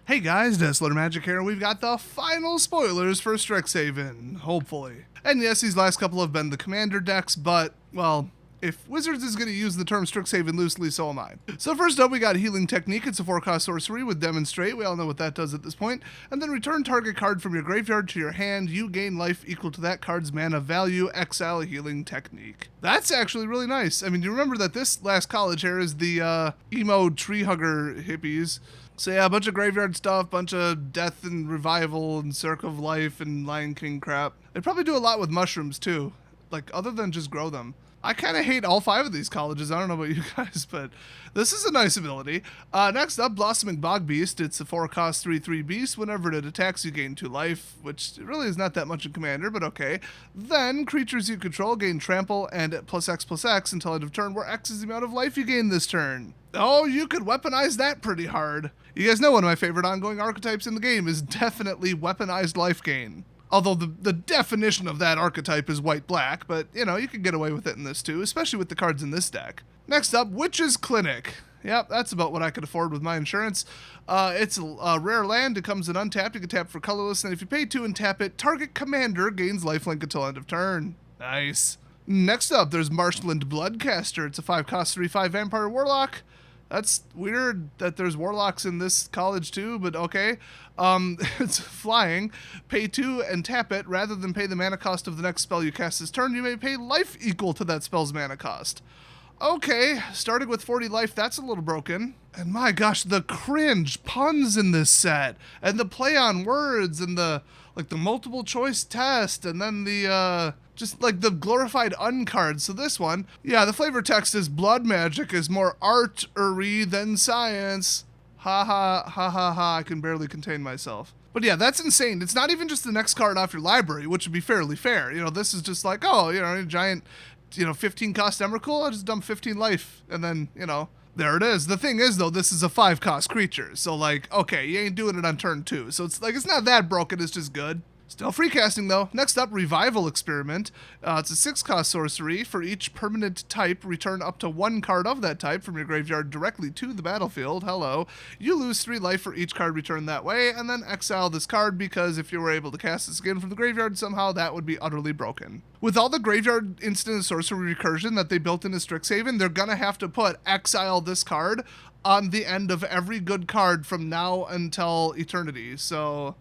Hey guys, Desler Magic here, and we've got the final spoilers for Strixhaven, hopefully. And yes, these last couple have been the commander decks, but, well, if Wizards is going to use the term Strixhaven loosely, so am I. So first up, we got Healing Technique. It's a 4-cost sorcery with Demonstrate. We all know what that does at this point. And then return target card from your graveyard to your hand. You gain life equal to that card's mana value. Exile Healing Technique. That's actually really nice. I mean, you remember that this last college here is the emo tree hugger hippies. So yeah, a bunch of graveyard stuff, bunch of death and revival and Circle of Life and Lion King crap. They probably do a lot with mushrooms too, like other than just grow them. I kind of hate all 5 of these colleges. I don't know about you guys, but this is a nice ability. Next up, Blossoming Bog Beast. It's a 4-cost 3/3 beast. Whenever it attacks, you gain 2 life, which really is not that much in Commander, but okay. Then, creatures you control gain Trample and +X/+X until end of turn, where X is the amount of life you gain this turn. Oh, you could weaponize that pretty hard. You guys know one of my favorite ongoing archetypes in the game is definitely weaponized life gain. Although the definition of that archetype is white-black, but, you know, you can get away with it in this too, especially with the cards in this deck. Next up, Witch's Clinic. Yep, that's about what I could afford with my insurance. It's a rare land. It comes in untapped. You can tap for colorless, and if you pay 2 and tap it, target commander gains lifelink until end of turn. Nice. Next up, there's Marshland Bloodcaster. It's a 5-cost 3/5 Vampire Warlock. That's weird that there's warlocks in this college too, but okay. It's flying. Pay 2 and tap it. Rather than pay the mana cost of the next spell you cast this turn, you may pay life equal to that spell's mana cost. Okay, starting with 40 life, that's a little broken. And my gosh, the cringe puns in this set, and the play on words, and the multiple choice test, and then the just like the glorified uncard. So this one, yeah, the flavor text is blood magic is more art-ery than science. Ha ha ha ha ha, I can barely contain myself. But yeah, that's insane. It's not even just the next card off your library, which would be fairly fair. You know, this is just like, oh, you know, a giant, 15-cost Emrakul, I'll just dump 15 life, and then, there it is. The thing is, though, this is a 5-cost creature, so, like, okay, you ain't doing it on turn 2. So it's like, it's not that broken, it's just good. Still free casting, though. Next up, Revival Experiment. It's a 6-cost sorcery. For each permanent type, return up to 1 card of that type from your graveyard directly to the battlefield. Hello. You lose 3 life for each card returned that way, and then exile this card, because if you were able to cast this again from the graveyard somehow, that would be utterly broken. With all the graveyard instant and sorcery recursion that they built into Strixhaven, they're gonna have to put exile this card on the end of every good card from now until eternity, so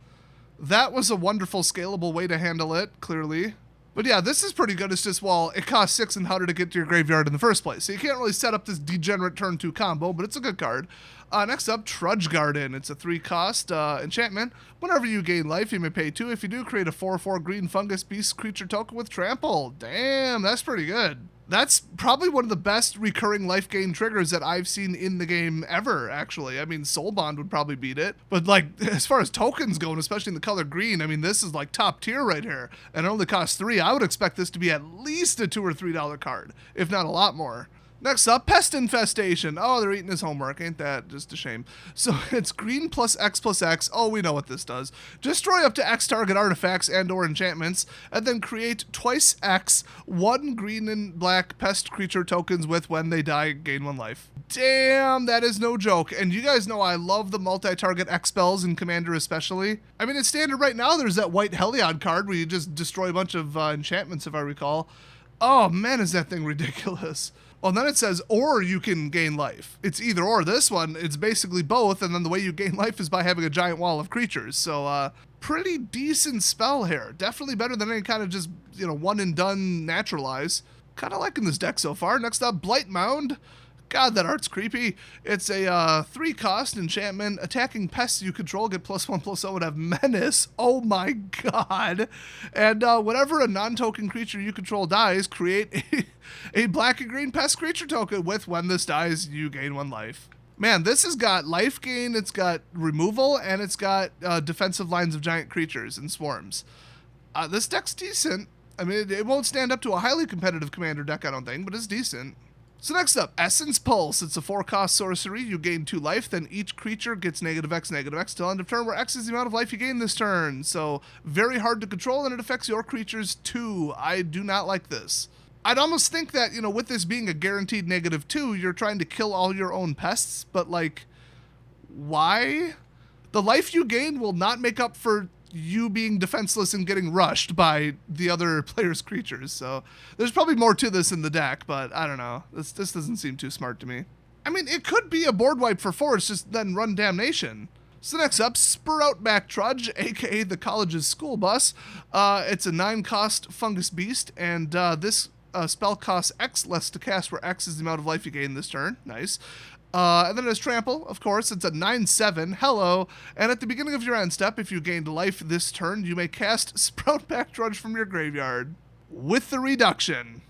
that was a wonderful scalable way to handle it, clearly. But yeah, this is pretty good. It's just, well, it costs 6 in harder to get to your graveyard in the first place. So you can't really set up this degenerate turn 2 combo, but it's a good card. Next up, Trudge Garden. It's a 3-cost enchantment. Whenever you gain life, you may pay 2. If you do, create a 4/4 green fungus beast creature token with trample. Damn, that's pretty good. That's probably one of the best recurring life gain triggers that I've seen in the game ever, actually. I mean, Soul Bond would probably beat it. But, like, as far as tokens go, and especially in the color green, I mean, this is, like, top tier right here. And it only costs 3. I would expect this to be at least a $2 or $3 card, if not a lot more. Next up, Pest Infestation. Oh, they're eating his homework. Ain't that just a shame? So it's green +X/+X. Oh, we know what this does. Destroy up to X target artifacts and or enchantments, and then create twice X, 1 green and black pest creature tokens with when they die, gain 1 life. Damn, that is no joke. And you guys know I love the multi-target X spells in Commander especially. I mean, it's standard right now. There's that white Heliod card where you just destroy a bunch of enchantments, if I recall. Oh, man, is that thing ridiculous. Well, then it says, or you can gain life. It's either or. This one, it's basically both, and then the way you gain life is by having a giant wall of creatures. So, pretty decent spell here. Definitely better than any kind of just, one and done naturalize. Kind of liking this deck so far. Next up, Blight Mound. God, that art's creepy. It's a 3-cost enchantment. Attacking pests you control get +1/+0 and have menace. Oh my god. And whenever a non-token creature you control dies, create a black and green pest creature token with when this dies, you gain 1 life. Man, this has got life gain, it's got removal, and it's got defensive lines of giant creatures and swarms. This deck's decent. I mean, it won't stand up to a highly competitive Commander deck, I don't think, but it's decent. So next up, Essence Pulse. It's a 4-cost sorcery. You gain 2 life, then each creature gets -X till end of turn, where X is the amount of life you gain this turn. So very hard to control, and it affects your creatures too. I do not like this. I'd almost think that, with this being a guaranteed -2, you're trying to kill all your own pests, but like, why? the life you gain will not make up for you being defenseless and getting rushed by the other player's creatures. So there's probably more to this in the deck, but I don't know. This doesn't seem too smart to me. I mean, it could be a board wipe for forest, just then run Damnation. So next up, Sproutback Trudge, aka the college's school bus. It's a 9-cost fungus beast, and this spell costs X less to cast, where X is the amount of life you gain this turn. Nice. And then there's Trample, of course. It's a 9/7. Hello. And at the beginning of your end step, if you gained life this turn, you may cast Sproutback Trudge from your graveyard. With the reduction.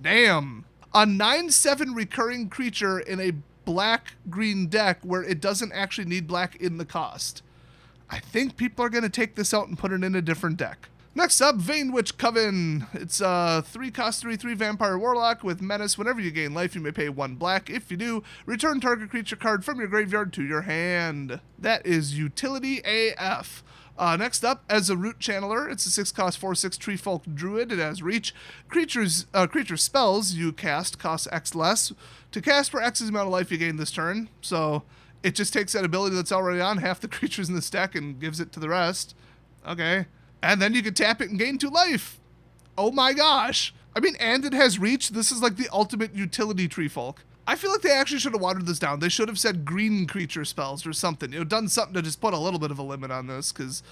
Damn. A 9/7 recurring creature in a black-green deck where it doesn't actually need black in the cost. I think people are going to take this out and put it in a different deck. Next up, Vanewitch Coven. It's a 3-cost 3/3 Vampire Warlock with Menace. Whenever you gain life, you may pay 1 black. If you do, return target creature card from your graveyard to your hand. That is utility AF. Next up, as a Root Channeler, it's a 6-cost 4/6 Treefolk Druid. It has reach. Creature spells you cast cost X less. To cast for X is the amount of life you gain this turn. So it just takes that ability that's already on half the creatures in this deck and gives it to the rest. Okay. And then you can tap it and gain 2 life. Oh my gosh. I mean, and it has reach. This is like the ultimate utility Treefolk. I feel like they actually should have watered this down. They should have said green creature spells or something. You know, done something to just put a little bit of a limit on this, because,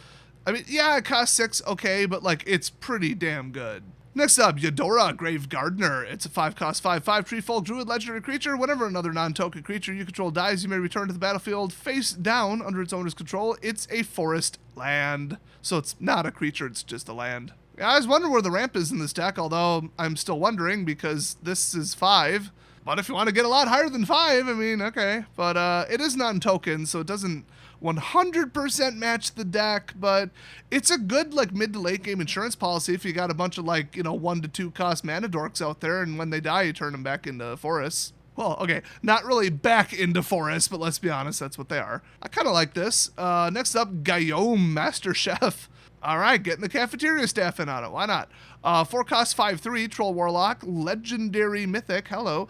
I mean, yeah, it costs 6, okay, but, like, it's pretty damn good. Next up, Bedora, Grave Gardener. It's a 5-cost 5/5 Treefolk Druid legendary creature. Whenever another non-token creature you control dies, you may return to the battlefield face down under its owner's control. It's a forest land. So it's not a creature, it's just a land. Yeah, I was wondering where the ramp is in this deck, although I'm still wondering because this is 5. But if you want to get a lot higher than 5, I mean, okay. But it is non-token, so it doesn't 100% match the deck, but it's a good, like, mid to late game insurance policy if you got a bunch of, like, you know, 1 to 2 cost mana dorks out there, and when they die, you turn them back into forests. Well, okay, not really back into forests, but let's be honest, that's what they are. I kind of like this. Next up, Guillaume, Master Chef. All right, getting the cafeteria staff in on it. Why not? 4-cost 5/3 Troll Warlock, Legendary Mythic. Hello.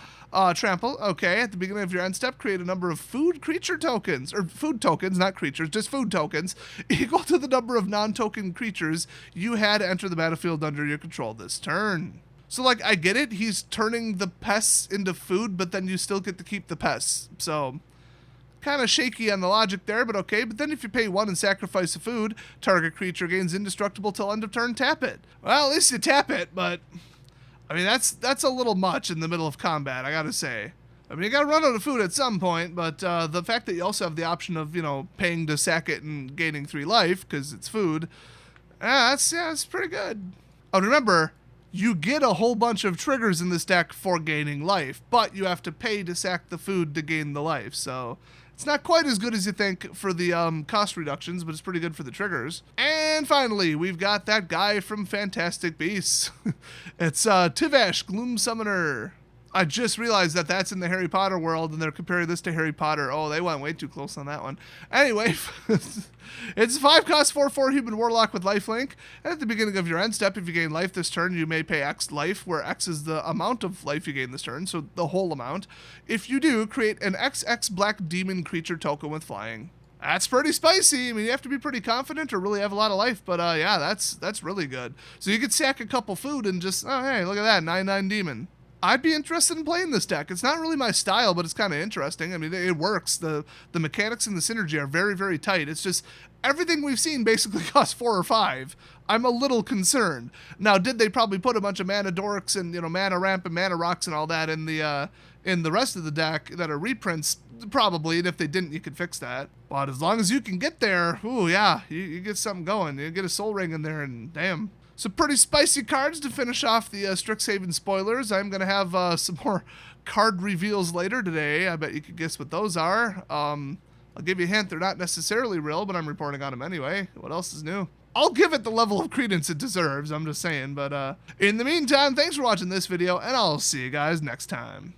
Trample. Okay, at the beginning of your end step, create a number of food creature tokens, or food tokens, not creatures, just food tokens, equal to the number of non-token creatures you had enter the battlefield under your control this turn. So, like, I get it. He's turning the pests into food, but then you still get to keep the pests. So, kind of shaky on the logic there, but okay. But then if you pay 1 and sacrifice a food, target creature gains indestructible till end of turn, tap it. Well, at least you tap it, but I mean, that's a little much in the middle of combat, I gotta say. I mean, you gotta run out of food at some point, but the fact that you also have the option of, you know, paying to sack it and gaining 3 life, because it's food, that's pretty good. Oh, remember, you get a whole bunch of triggers in this deck for gaining life, but you have to pay to sack the food to gain the life, so it's not quite as good as you think for the cost reductions, but it's pretty good for the triggers. And finally, we've got that guy from Fantastic Beasts. It's Tiwash, Gloom Summoner. I just realized that that's in the Harry Potter world, and they're comparing this to Harry Potter. Oh, they went way too close on that one. Anyway, it's a 5-cost 4/4 Human Warlock with lifelink. And at the beginning of your end step, if you gain life this turn, you may pay X life, where X is the amount of life you gain this turn, so the whole amount. If you do, create an XX black demon creature token with flying. That's pretty spicy. I mean, you have to be pretty confident or really have a lot of life, but yeah, that's really good. So you could sack a couple food and just, oh, hey, look at that, 9/9 demon. I'd be interested in playing this deck. It's not really my style, but it's kind of interesting. I mean, it works. The mechanics and the synergy are very, very tight. It's just everything we've seen basically costs 4 or 5. I'm a little concerned. Now, did they probably put a bunch of mana dorks and, you know, mana ramp and mana rocks and all that in the rest of the deck that are reprints? Probably, and if they didn't, you could fix that. But as long as you can get there, ooh, yeah, you get something going. You get a soul ring in there, and damn. Some pretty spicy cards to finish off the Strixhaven spoilers. I'm going to have some more card reveals later today. I bet you could guess what those are. I'll give you a hint. They're not necessarily real, but I'm reporting on them anyway. What else is new? I'll give it the level of credence it deserves, I'm just saying. But in the meantime, thanks for watching this video, and I'll see you guys next time.